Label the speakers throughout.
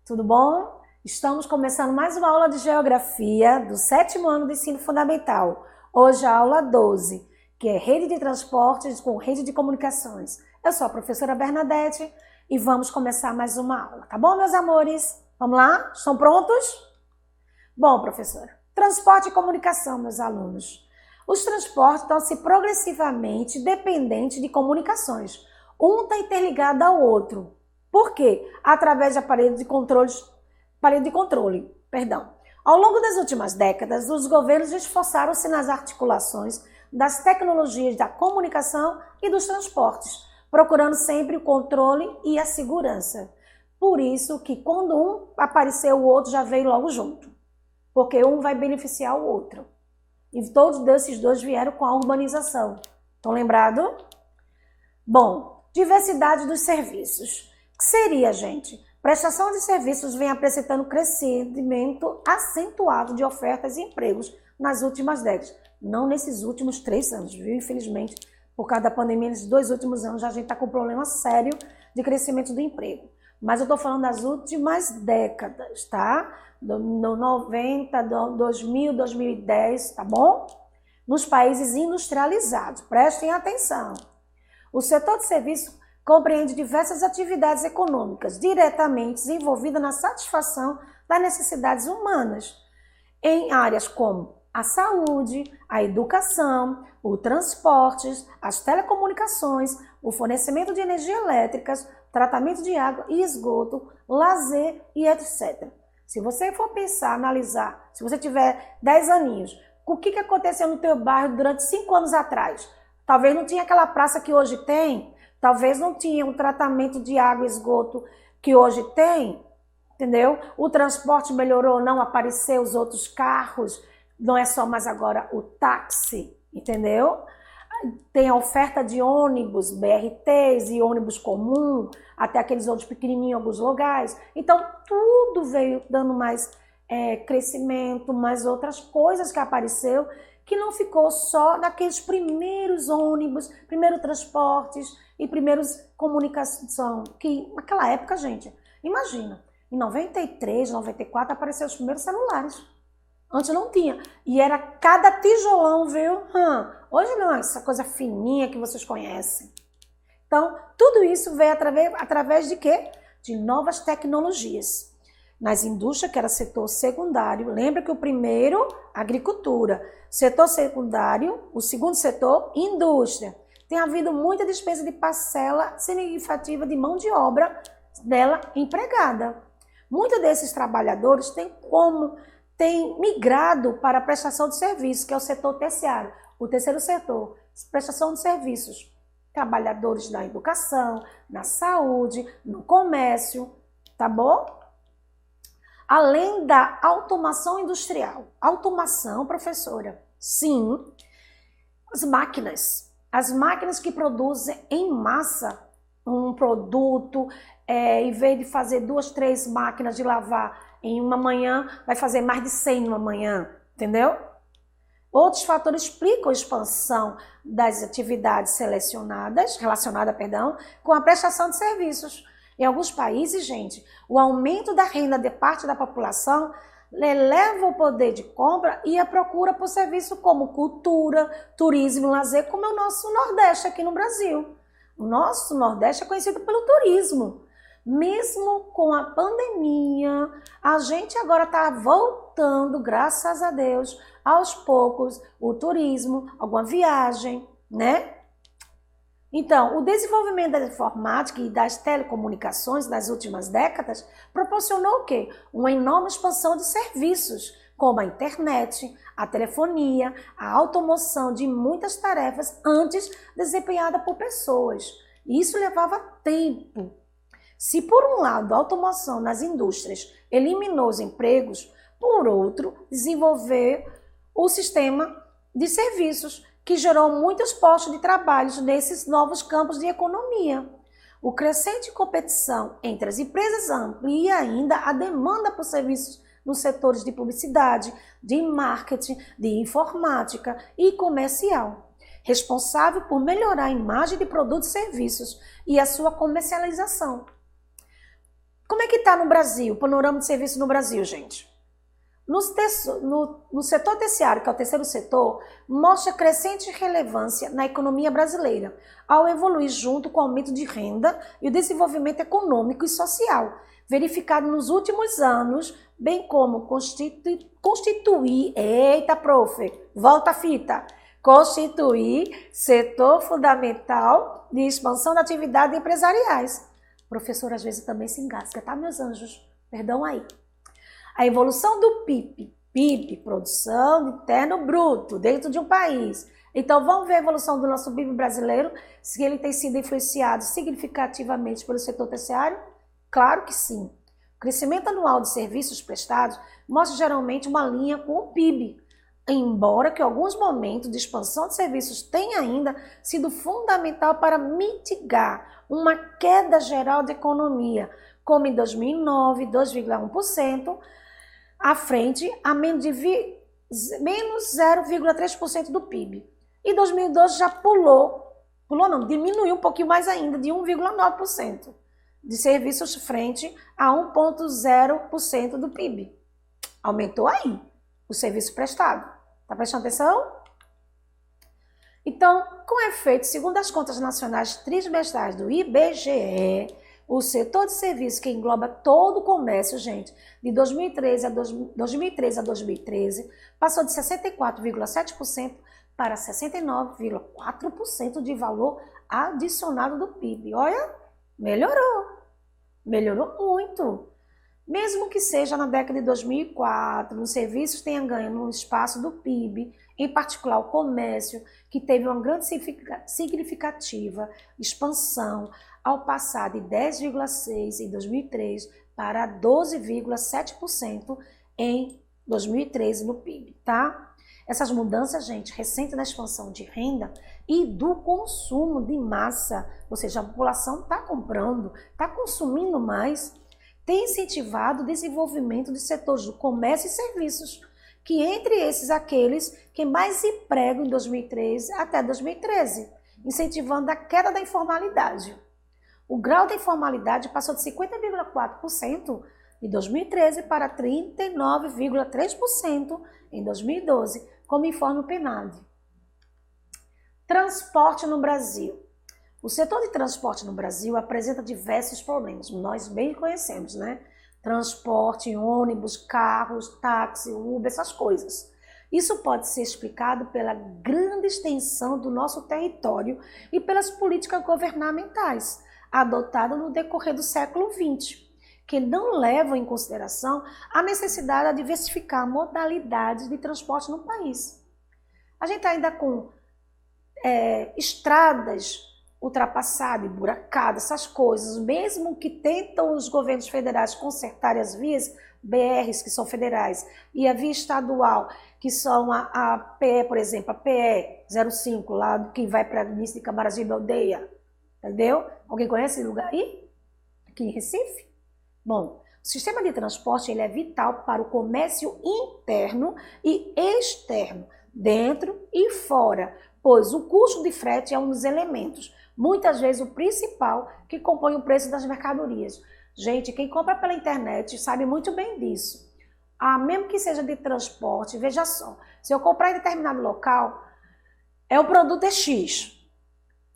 Speaker 1: Tudo bom? Estamos começando mais uma aula de Geografia do 7º ano do Ensino Fundamental. Hoje a aula 12, que é Rede de Transportes com Rede de Comunicações. Eu sou a professora Bernadette e vamos começar mais uma aula, tá bom, meus amores? Vamos lá? Estão prontos? Bom, professora, transporte e comunicação, meus alunos. Os transportes estão-se progressivamente dependentes de comunicações. Um está interligado ao outro. Por quê? Através de aparelhos de controle. Ao longo das últimas décadas, os governos esforçaram-se nas articulações das tecnologias da comunicação e dos transportes, procurando sempre o controle e a segurança. Por isso que quando um apareceu, o outro já veio logo junto, porque um vai beneficiar o outro. E todos esses dois vieram com a urbanização. Estão lembrados? Bom, diversidade dos serviços. O que seria, gente? Prestação de serviços vem apresentando crescimento acentuado de ofertas e empregos nas últimas décadas. Não nesses últimos 3 anos, viu? Infelizmente, por causa da pandemia, nesses 2 últimos anos, a gente está com um problema sério de crescimento do emprego. Mas eu estou falando das últimas décadas, tá? No 90, 2000, 2010, tá bom? Nos países industrializados. Prestem atenção. O setor de serviço compreende diversas atividades econômicas diretamente envolvidas na satisfação das necessidades humanas, em áreas como a saúde, a educação, o transportes, as telecomunicações, o fornecimento de energia elétrica, tratamento de água e esgoto, lazer e etc. Se você for pensar, analisar, se você tiver 10 aninhos, o que aconteceu no teu bairro durante 5 anos atrás? Talvez não tinha aquela praça que hoje tem, talvez não tinha um tratamento de água e esgoto que hoje tem, entendeu? O transporte melhorou, não apareceu os outros carros, não é só mais agora o táxi, entendeu? Tem a oferta de ônibus, BRTs e ônibus comum, até aqueles ônibus pequenininhos em alguns lugares. Então, tudo veio dando mais crescimento, mais outras coisas que apareceu, que não ficou só naqueles primeiros ônibus, primeiros transportes e primeiros comunicação, que naquela época, gente, imagina, em 93, 94 apareceram os primeiros celulares. Antes não tinha. E era cada tijolão, viu? Hoje não, essa coisa fininha que vocês conhecem. Então, tudo isso veio através de quê? De novas tecnologias. Nas indústrias, que era setor secundário, lembra que o primeiro, agricultura. Setor secundário, o segundo setor, indústria. Tem havido muita dispensa de parcela significativa de mão de obra dela empregada. Muitos desses trabalhadores têm migrado para a prestação de serviços, que é o setor terciário, o terceiro setor, prestação de serviços. Trabalhadores na educação, na saúde, no comércio, tá bom? Além da automação industrial. Automação, professora? Sim. As máquinas que produzem em massa um produto, em vez de fazer 2, 3 máquinas de lavar em uma manhã, vai fazer mais de 100 numa manhã, entendeu? Outros fatores explicam a expansão das atividades relacionadas, com a prestação de serviços. Em alguns países, gente, o aumento da renda de parte da população eleva o poder de compra e a procura por serviços como cultura, turismo e lazer, como é o nosso Nordeste aqui no Brasil. O nosso Nordeste é conhecido pelo turismo. Mesmo com a pandemia, a gente agora está voltando, graças a Deus, aos poucos, o turismo, alguma viagem, né? Então, o desenvolvimento da informática e das telecomunicações nas últimas décadas proporcionou o quê? Uma enorme expansão de serviços, como a internet, a telefonia, a automação de muitas tarefas antes desempenhadas por pessoas. Isso levava tempo. Se por um lado a automação nas indústrias eliminou os empregos, por outro, desenvolver o sistema de serviços, que gerou muitos postos de trabalho nesses novos campos de economia. O crescente competição entre as empresas amplia ainda a demanda por serviços nos setores de publicidade, de marketing, de informática e comercial, responsável por melhorar a imagem de produtos e serviços e a sua comercialização. Como é que está no Brasil, o panorama de serviço no Brasil, gente? No setor terciário, que é o terceiro setor, mostra crescente relevância na economia brasileira, ao evoluir junto com o aumento de renda e o desenvolvimento econômico e social, verificado nos últimos anos, bem como constituir, eita, prof, volta a fita, constituir setor fundamental de expansão da atividade empresariais. Professor, às vezes também se engasga, tá, meus anjos? Perdão aí. A evolução do PIB, Produção Interno Bruto, dentro de um país. Então, vamos ver a evolução do nosso PIB brasileiro, se ele tem sido influenciado significativamente pelo setor terciário? Claro que sim. O crescimento anual de serviços prestados mostra geralmente uma linha com o PIB, embora que alguns momentos de expansão de serviços tenham ainda sido fundamental para mitigar uma queda geral da economia, como em 2009, 2,1%, à frente a menos 0,3% do PIB. E 2012 já diminuiu um pouquinho mais ainda, de 1,9% de serviços frente a 1,0% do PIB. Aumentou aí o serviço prestado. Tá prestando atenção? Então, com efeito, segundo as contas nacionais trimestrais do IBGE, o setor de serviços, que engloba todo o comércio, gente, de 2013 a 2013, passou de 64,7% para 69,4% de valor adicionado do PIB. Olha, melhorou muito. Mesmo que seja na década de 2004, os serviços tenham ganho no espaço do PIB, em particular o comércio, que teve uma grande significativa expansão, ao passar de 10,6% em 2003 para 12,7% em 2013 no PIB, tá? Essas mudanças, gente, recentes na expansão de renda e do consumo de massa, ou seja, a população está comprando, está consumindo mais, tem incentivado o desenvolvimento de setores do comércio e serviços, que entre esses aqueles que mais empregam em 2013 até 2013, incentivando a queda da informalidade. O grau da informalidade passou de 50,4% em 2013 para 39,3% em 2012, como informa o PNAD. Transporte no Brasil. O setor de transporte no Brasil apresenta diversos problemas, nós bem conhecemos, né? Transporte, ônibus, carros, táxi, Uber, essas coisas. Isso pode ser explicado pela grande extensão do nosso território e pelas políticas governamentais adotadas no decorrer do século XX, que não levam em consideração a necessidade de diversificar modalidades de transporte no país. A gente ainda com estradas ultrapassadas, buracadas, essas coisas, mesmo que tentam os governos federais consertarem as vias BRs, que são federais, e a via estadual, que são a PE, por exemplo, a PE 05, lá que vai para o início de Camaragibe, Aldeia, entendeu? Alguém conhece esse lugar aí? Aqui em Recife? Bom, o sistema de transporte ele é vital para o comércio interno e externo, dentro e fora, pois o custo de frete é um dos elementos, muitas vezes o principal, que compõe o preço das mercadorias. Gente, quem compra pela internet sabe muito bem disso. Mesmo que seja de transporte, veja só, se eu comprar em determinado local, o produto é X.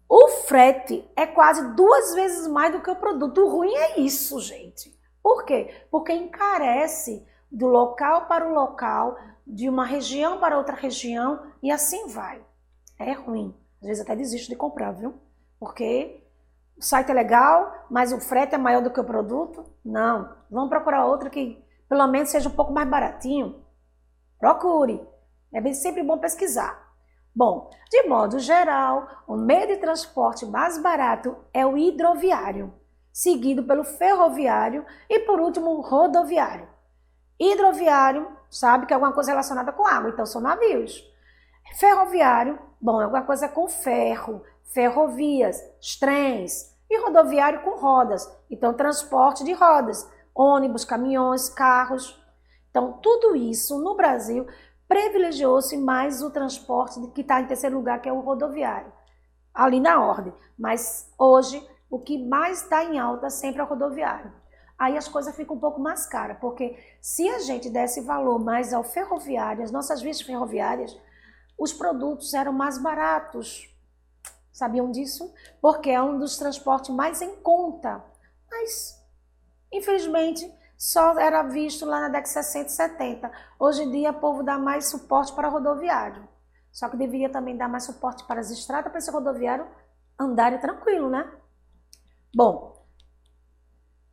Speaker 1: O frete é quase 2 vezes mais do que o produto. O ruim é isso, gente. Por quê? Porque encarece do local para o local, de uma região para outra região e assim vai. É ruim. Às vezes até desisto de comprar, viu? Porque o site é legal, mas o frete é maior do que o produto. Não. Vamos procurar outra que pelo menos seja um pouco mais baratinho. Procure. É sempre bom pesquisar. Bom, de modo geral, o meio de transporte mais barato é o hidroviário, seguido pelo ferroviário e, por último, o rodoviário. Hidroviário, sabe que é alguma coisa relacionada com água, então são navios. Ferroviário, bom, é alguma coisa com ferro, ferrovias, trens. E rodoviário com rodas, então transporte de rodas, ônibus, caminhões, carros. Então, tudo isso no Brasil privilegiou-se mais o transporte que está em terceiro lugar, que é o rodoviário, ali na ordem. Mas hoje, o que mais está em alta sempre é o rodoviário. aí as coisas ficam um pouco mais caras, porque se a gente desse valor mais ao ferroviário, as nossas vias ferroviárias, os produtos eram mais baratos. Sabiam disso? Porque é um dos transportes mais em conta. Mas, infelizmente, só era visto lá na década de 60 e 70. Hoje em dia, o povo dá mais suporte para rodoviário. Só que deveria também dar mais suporte para as estradas, para esse rodoviário andarem tranquilo, né? Bom,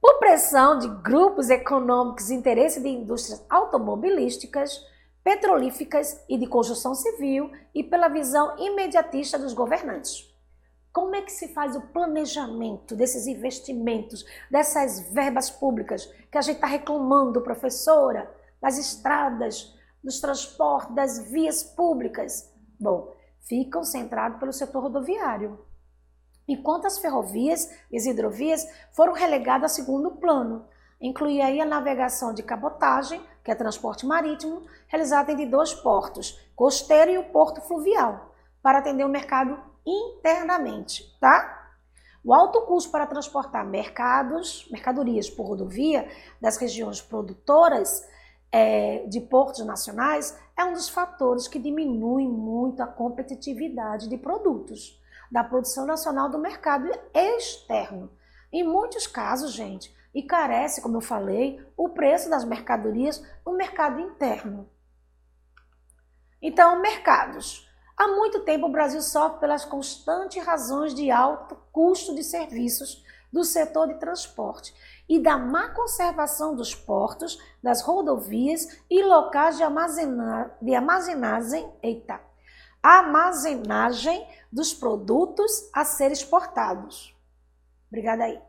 Speaker 1: por pressão de grupos econômicos e interesse de indústrias automobilísticas, petrolíferas e de construção civil e pela visão imediatista dos governantes. Como é que se faz o planejamento desses investimentos, dessas verbas públicas que a gente está reclamando, professora, das estradas, dos transportes, das vias públicas? Bom, ficam centrados pelo setor rodoviário. Enquanto as ferrovias e as hidrovias foram relegadas a segundo plano. Inclui aí a navegação de cabotagem, que é transporte marítimo, realizada entre dois portos, costeiro e o porto fluvial, para atender o mercado internamente, tá? O alto custo para transportar mercadorias por rodovia das regiões produtoras de portos nacionais é um dos fatores que diminui muito a competitividade de produtos da produção nacional do mercado externo. Em muitos casos, gente, encarece, como eu falei, o preço das mercadorias no mercado interno. Então, mercados. Há muito tempo o Brasil sofre pelas constantes razões de alto custo de serviços do setor de transporte e da má conservação dos portos, das rodovias e locais de armazenagem dos produtos a serem exportados. Obrigada aí.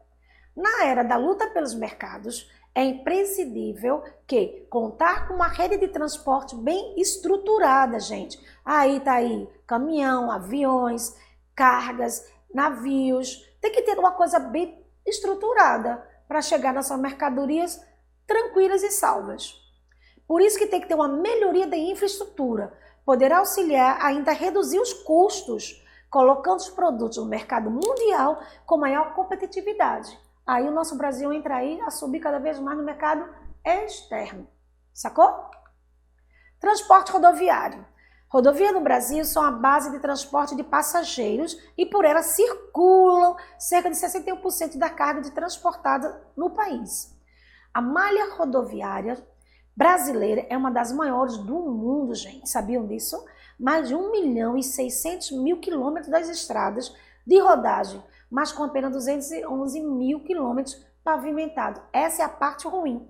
Speaker 1: Na era da luta pelos mercados, é imprescindível que contar com uma rede de transporte bem estruturada, gente. Aí tá aí, caminhão, aviões, cargas, navios. Tem que ter uma coisa bem estruturada para chegar nas suas mercadorias tranquilas e salvas. Por isso que tem que ter uma melhoria da infraestrutura, poder auxiliar ainda a reduzir os custos, colocando os produtos no mercado mundial com maior competitividade. Aí o nosso Brasil entra aí a subir cada vez mais no mercado externo. Sacou? Transporte rodoviário. Rodovias no Brasil são a base de transporte de passageiros e por ela circulam cerca de 61% da carga transportada no país. A malha rodoviária brasileira é uma das maiores do mundo, gente. Sabiam disso? Mais de 1.600.000 quilômetros das estradas de rodagem, mas com apenas 211 mil quilômetros pavimentados. Essa é a parte ruim.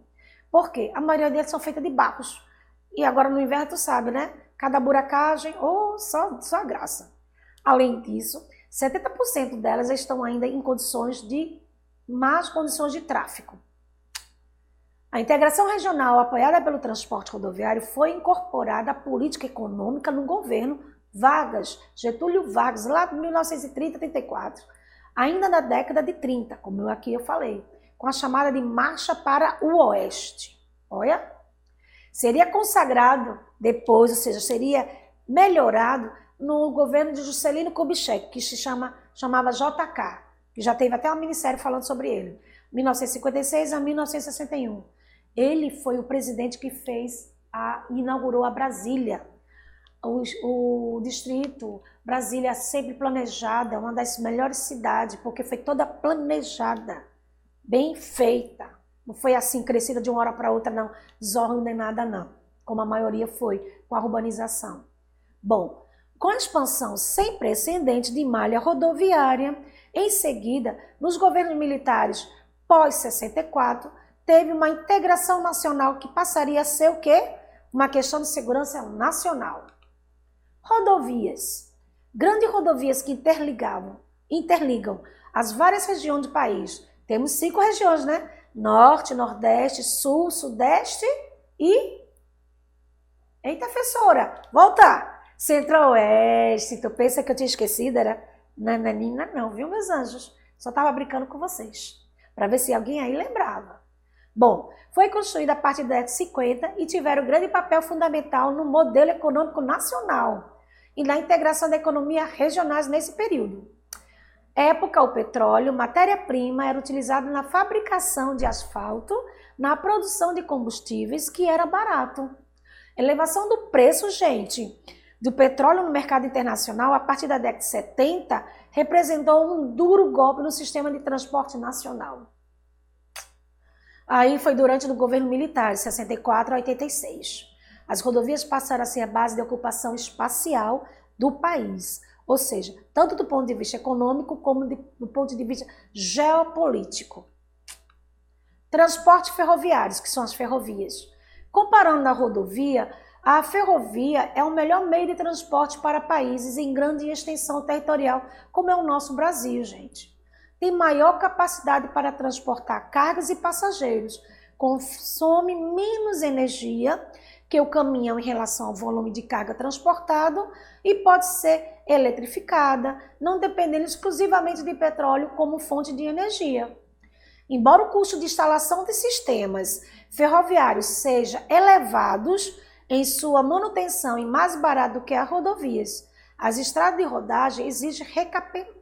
Speaker 1: Por quê? A maioria deles são feitas de barros. E agora no inverno, tu sabe, né? Cada buracagem, só graça. Além disso, 70% delas estão ainda em más condições de tráfego. A integração regional apoiada pelo transporte rodoviário foi incorporada à política econômica no governo Getúlio Vargas, lá em 1930, 34. Ainda na década de 30, como eu falei, com a chamada de Marcha para o Oeste. Olha, seria consagrado depois, ou seja, seria melhorado no governo de Juscelino Kubitschek, que se chamava JK, que já teve até um ministério falando sobre ele, 1956 a 1961. Ele foi o presidente que inaugurou a Brasília, o distrito Brasília sempre planejada, uma das melhores cidades, porque foi toda planejada, bem feita. Não foi assim, crescida de uma hora para outra, não, zorro nem nada, não, como a maioria foi com a urbanização. Bom, com a expansão sem precedente de malha rodoviária, em seguida, nos governos militares pós-64, teve uma integração nacional que passaria a ser o quê? Uma questão de segurança nacional. Rodovias. Grandes rodovias que interligam as várias regiões do país. Temos 5 regiões, né? Norte, Nordeste, Sul, Sudeste e... Eita, professora, volta! Centro-Oeste. Tu pensa que eu tinha esquecido? Era nananina, não, viu, meus anjos? Só estava brincando com vocês, para ver se alguém aí lembrava. Bom, foi construída a partir da década de 50 e tiveram grande papel fundamental no modelo econômico nacional e na integração da economia regionais nesse período. Época, o petróleo, matéria-prima, era utilizado na fabricação de asfalto, na produção de combustíveis, que era barato. Elevação do preço, gente, do petróleo no mercado internacional, a partir da década de 70, representou um duro golpe no sistema de transporte nacional. Aí foi durante o governo militar, de 64 a 86. As rodovias passaram a ser a base de ocupação espacial do país, ou seja, tanto do ponto de vista econômico como do ponto de vista geopolítico. Transporte ferroviários, que são as ferrovias. Comparando a rodovia, a ferrovia é o melhor meio de transporte para países em grande extensão territorial, como é o nosso Brasil, gente. Tem maior capacidade para transportar cargas e passageiros, consome menos energia que o caminhão em relação ao volume de carga transportado e pode ser eletrificada, não dependendo exclusivamente de petróleo como fonte de energia. Embora o custo de instalação de sistemas ferroviários seja elevado em sua manutenção e mais barato do que as rodovias, as estradas de rodagem exigem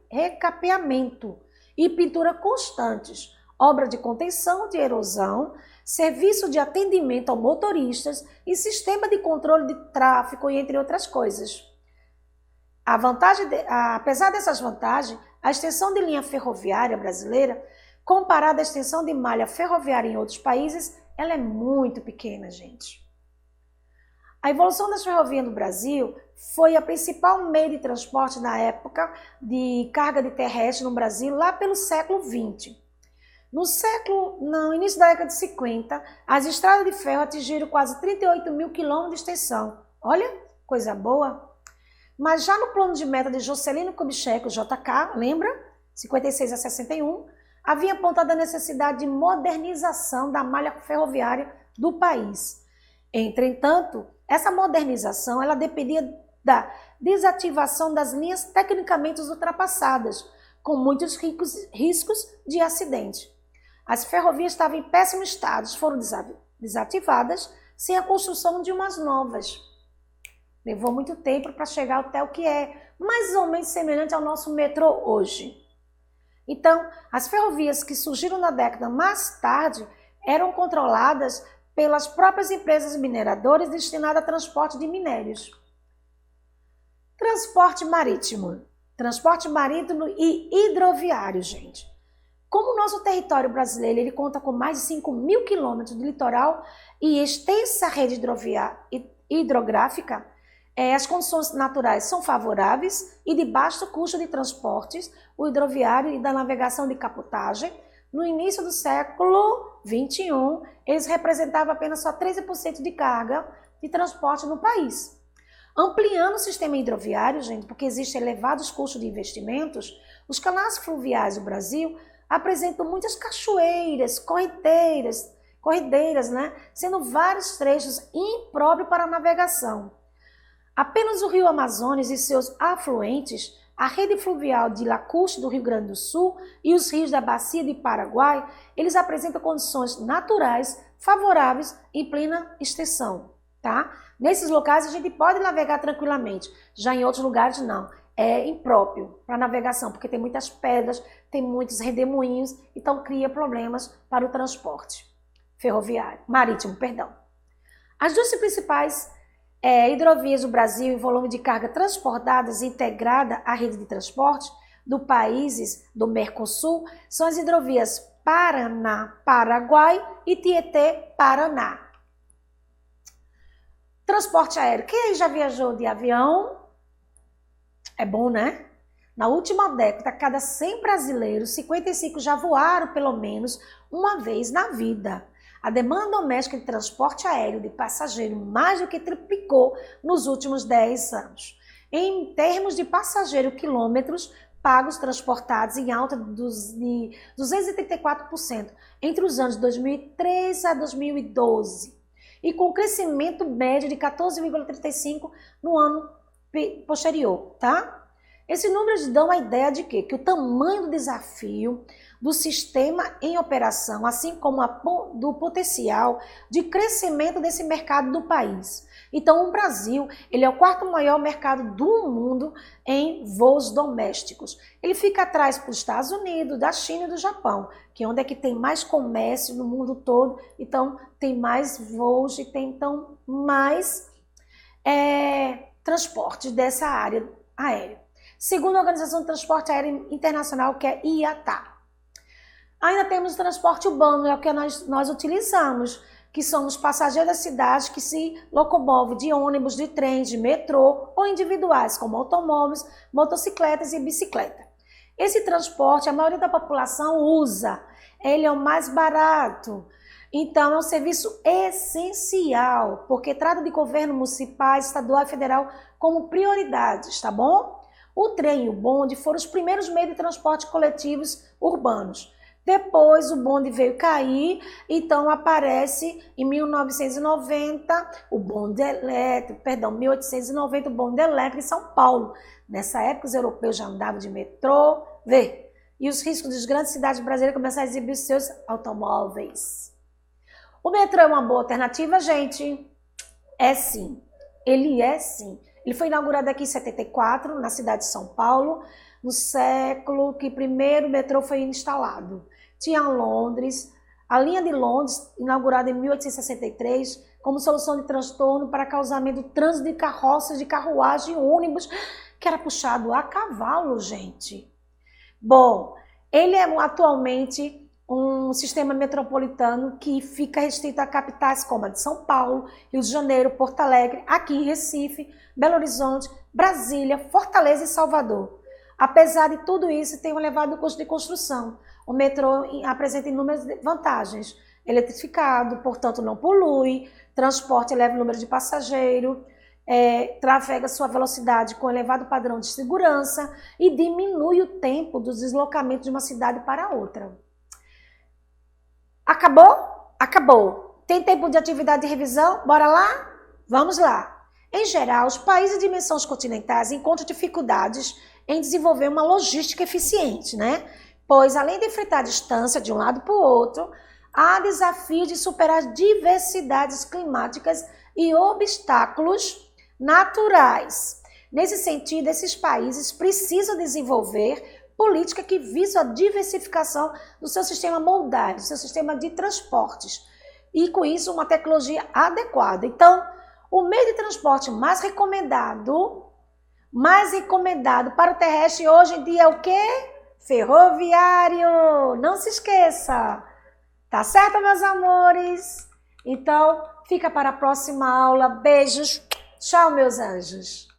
Speaker 1: recapeamento e pintura constantes, obra de contenção de erosão, serviço de atendimento ao motoristas e sistema de controle de tráfego, entre outras coisas. Apesar dessas vantagens, a extensão de linha ferroviária brasileira, comparada à extensão de malha ferroviária em outros países, ela é muito pequena, gente. A evolução das ferrovias no Brasil foi a principal meio de transporte na época de carga de terrestre no Brasil, lá pelo século XX. No início da década de 50, as estradas de ferro atingiram quase 38 mil quilômetros de extensão. Olha, coisa boa! Mas já no plano de meta de Juscelino Kubitschek, o JK, lembra? 56 a 61, havia apontado a necessidade de modernização da malha ferroviária do país. Entretanto, essa modernização ela dependia da desativação das linhas tecnicamente ultrapassadas, com muitos riscos de acidente. As ferrovias estavam em péssimo estado, foram desativadas sem a construção de umas novas. Levou muito tempo para chegar até o que é mais ou menos semelhante ao nosso metrô hoje. Então, as ferrovias que surgiram na década mais tarde eram controladas pelas próprias empresas mineradoras destinadas a transporte de minérios. Transporte marítimo. Transporte marítimo e hidroviário, gente. Como o nosso território brasileiro ele conta com mais de 5 mil quilômetros de litoral e extensa rede hidrográfica, as condições naturais são favoráveis e de baixo custo de transportes, o hidroviário e da navegação de capotagem. No início do século XXI, eles representavam apenas só 13% de carga de transporte no país. Ampliando o sistema hidroviário, gente, porque existem elevados custos de investimentos, os canais fluviais do Brasil apresentam muitas cachoeiras, corredeiras, né? Sendo vários trechos impróprios para a navegação. Apenas o rio Amazonas e seus afluentes, a rede fluvial de Lacustre do Rio Grande do Sul e os rios da Bacia do Paraguai, eles apresentam condições naturais favoráveis em plena extensão, tá? Nesses locais a gente pode navegar tranquilamente, já em outros lugares não. É impróprio para navegação, porque tem muitas pedras, tem muitos redemoinhos, então cria problemas para o transporte marítimo. As duas principais hidrovias do Brasil em volume de carga transportadas e integrada à rede de transporte dos países do Mercosul são as hidrovias Paraná-Paraguai e Tietê-Paraná. Transporte aéreo. Quem aí já viajou de avião? É bom, né? Na última década, cada 100 brasileiros, 55 já voaram pelo menos uma vez na vida. A demanda doméstica de transporte aéreo de passageiro mais do que triplicou nos últimos 10 anos. Em termos de passageiro quilômetros pagos transportados em alta de 234% entre os anos 2003 a 2012 e com crescimento médio de 14,35% no ano posterior, tá? Esses números dão a ideia de quê? Que o tamanho do desafio do sistema em operação, assim como do potencial de crescimento desse mercado do país, Então, o Brasil, ele é o quarto maior mercado do mundo em voos domésticos. Ele fica atrás dos Estados Unidos, da China e do Japão, que é onde é que tem mais comércio no mundo todo, então tem mais voos e tem então mais transporte dessa área aérea. Segundo a Organização de Transporte Aéreo Internacional, que é IATA. Ainda temos o transporte urbano, é o que nós utilizamos, que são os passageiros da cidade que se locomovem de ônibus, de trem, de metrô ou individuais, como automóveis, motocicletas e bicicleta. Esse transporte, a maioria da população usa, ele é o mais barato. Então, é um serviço essencial, porque trata de governo municipal, estadual e federal como prioridades, tá bom? O trem e o bonde foram os primeiros meios de transporte coletivos urbanos. Depois o bonde veio cair, então aparece em 1990 o bonde elétrico, 1890 o bonde elétrico em São Paulo. Nessa época os europeus já andavam de metrô, e os riscos das grandes cidades brasileiras começaram a exibir seus automóveis. O metrô é uma boa alternativa, gente? É sim, ele é sim. Ele foi inaugurado aqui em 74, na cidade de São Paulo, no século que primeiro o metrô foi instalado. Tinha Londres, a linha de Londres, inaugurada em 1863, como solução de transtorno para causamento do trânsito de carroças, de carruagem e ônibus, que era puxado a cavalo, gente. Bom, ele é atualmente um sistema metropolitano que fica restrito a capitais como a de São Paulo, Rio de Janeiro, Porto Alegre, aqui em Recife, Belo Horizonte, Brasília, Fortaleza e Salvador. Apesar de tudo isso, tem um elevado custo de construção. O metrô apresenta inúmeras vantagens. Eletrificado, portanto não polui, transporte eleva o número de passageiros, trafega sua velocidade com elevado padrão de segurança e diminui o tempo dos deslocamentos de uma cidade para outra. Acabou? Acabou. Tem tempo de atividade de revisão? Bora lá? Vamos lá. Em geral, os países de dimensões continentais encontram dificuldades em desenvolver uma logística eficiente, né? Pois, além de enfrentar a distância de um lado para o outro, há desafios de superar diversidades climáticas e obstáculos naturais. Nesse sentido, esses países precisam desenvolver política que visa a diversificação do seu sistema modal, do seu sistema de transportes, e com isso uma tecnologia adequada. Então, o meio de transporte mais recomendado para o terrestre hoje em dia é o quê? Ferroviário! Não se esqueça! Tá certo, meus amores? Então, fica para a próxima aula. Beijos. Tchau, meus anjos.